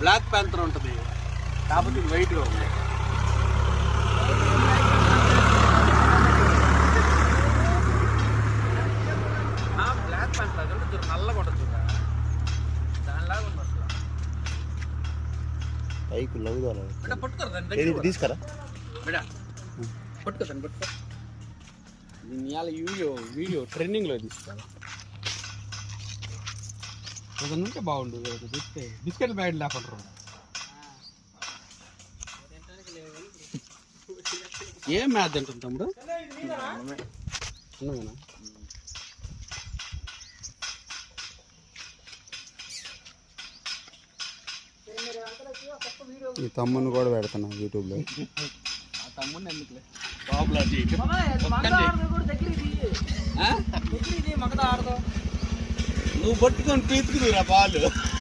Black Panther ఉంటుంది కాబట్టి వైట్గా ఉంది. బ్లాక్ ప్యాంతర్ అదంటే నల్లగా ఉంటుంది చూడ, దానిలాగా ఉంది అసలు. పైకి లవ్వుదా పట్టుకోరు దాని దగ్గర తీసుకురా బిడా, పట్టుకో దాన్ని పట్టుకో. దీన్ని ఇవాళ వీడియో ట్రెండింగ్లో తీసుకోవాలి. ఏదైనా ఉంటే బాగుండు. బిస్కెట్ బ్యాడ్ లేకుండా ఏం మ్యాథ్ తింటుంది తమ్ముడు? అన్నమేనా? ఈ తమ్ముని కూడా పెడుతున్నా యూట్యూబ్లో. తమ్ముడిని ఎందుకులే బాబులా నువ్వు పట్టుకొని పీతుకురా బాలు.